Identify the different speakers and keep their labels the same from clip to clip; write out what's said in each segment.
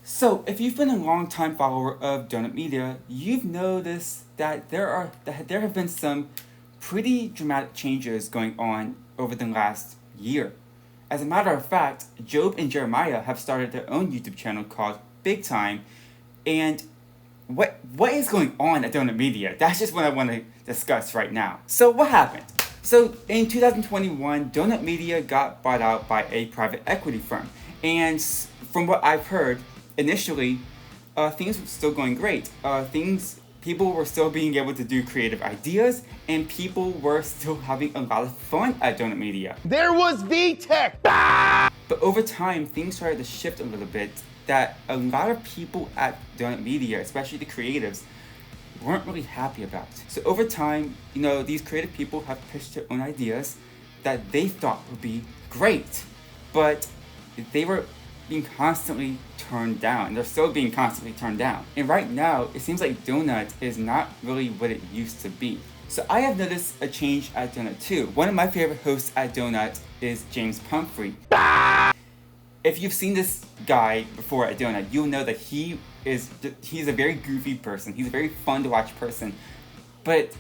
Speaker 1: So, if you've been a long-time follower of Donut Media, you've noticed that there have been some pretty dramatic changes going on over the last year. As a matter of fact, Job and Jeremiah have started their own YouTube channel called Big Time, and what is going on at Donut Media? That's just what I want to discuss right now. So, what happened? So, in 2021, Donut Media got bought out by a private equity firm, and from what I've heard, initially, things were still going great. People were still being able to do creative ideas, and people were still having a lot of fun at Donut Media.
Speaker 2: There was VTech!
Speaker 1: But over time, things started to shift a little bit. That a lot of people at Donut Media, especially the creatives, weren't really happy about. So over time, these creative people have pitched their own ideas that they thought would be great, but they were being constantly turned down. They're still being constantly turned down. And right now, it seems like Donut is not really what it used to be. So I have noticed a change at Donut too. One of my favorite hosts at Donut is James Pumphrey. If you've seen this guy before at Donut, you'll know that he's a very goofy person. He's a very fun to watch person. But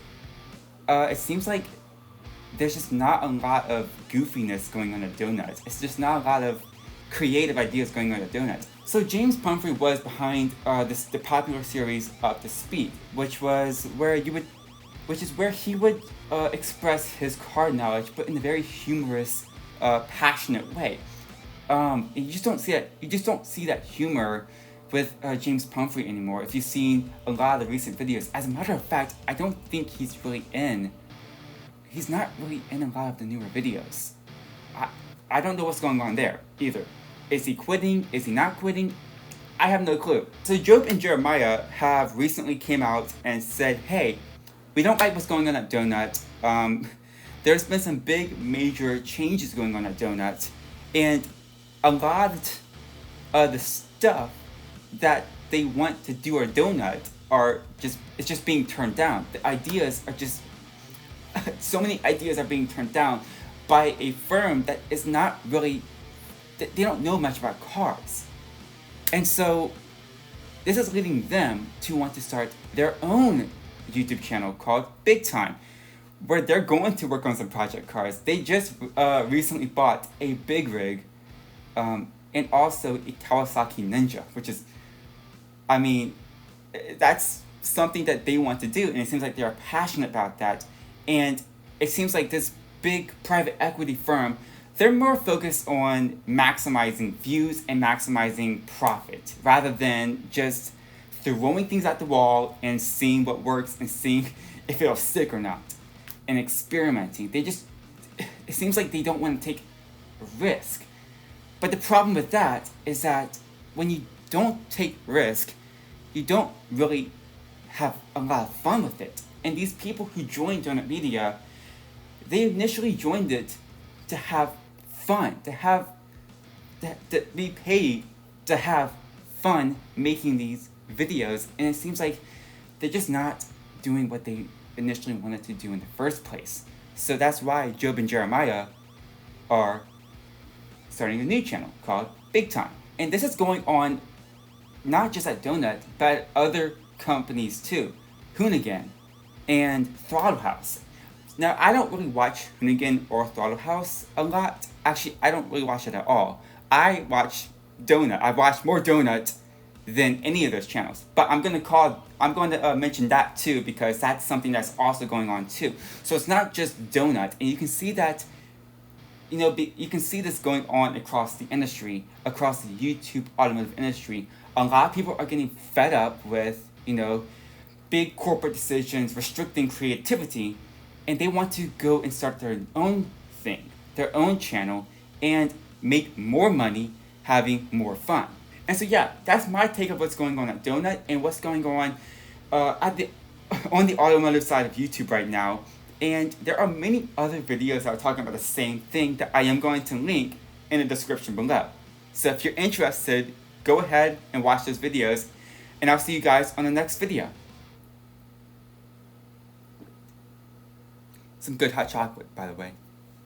Speaker 1: it seems like there's just not a lot of goofiness going on at Donut. It's just not a lot of creative ideas going on at Donut. So James Pumphrey was behind the popular series Up to Speed, which is where he would express his card knowledge, but in a very humorous, passionate way. You just don't see that humor with James Pumphrey anymore. If you've seen a lot of the recent videos, as a matter of fact, I don't think he's not really in a lot of the newer videos. I don't know what's going on there either. Is he quitting? Is he not quitting? I have no clue. So Job and Jeremiah have recently came out and said, hey, we don't like what's going on at Donut. There's been some big major changes going on at Donut, and a lot of the stuff that they want to do at Donut it's just being turned down. The ideas are just so many ideas are being turned down by a firm that is not really, they don't know much about cars. And so this is leading them to want to start their own YouTube channel called Big Time, where they're going to work on some project cars. They just recently bought a big rig and also a Kawasaki Ninja, which is, that's something that they want to do, and it seems like they're passionate about that. And it seems like this big private equity firm, they're more focused on maximizing views and maximizing profit rather than just throwing things at the wall and seeing what works and seeing if it'll stick or not and experimenting. It seems like they don't want to take a risk. But the problem with that is that when you don't take risk, you don't really have a lot of fun with it. And these people who joined Donut Media, they initially joined it to have fun, to be paid to have fun making these videos. And it seems like they're just not doing what they initially wanted to do in the first place. So that's why Job and Jeremiah are starting a new channel called Big Time. And this is going on not just at Donut, but at other companies too. Hoonigan and Throttle House. Now, I don't really watch Hoonigan or Throttle House a lot. Actually, I don't really watch it at all. I watch Donut. I watch more Donut than any of those channels. But I'm going to mention that too, because that's something that's also going on too. So it's not just Donut, and you can see that. You can see this going on across the industry, across the YouTube automotive industry. A lot of people are getting fed up with, big corporate decisions restricting creativity, and they want to go and start their own thing, their own channel, and make more money having more fun. And so yeah, that's my take of what's going on at Donut and what's going on on the automotive side of YouTube right now. And there are many other videos that are talking about the same thing that I am going to link in the description below. So if you're interested, go ahead and watch those videos, and I'll see you guys on the next video. Some good hot chocolate, by the way.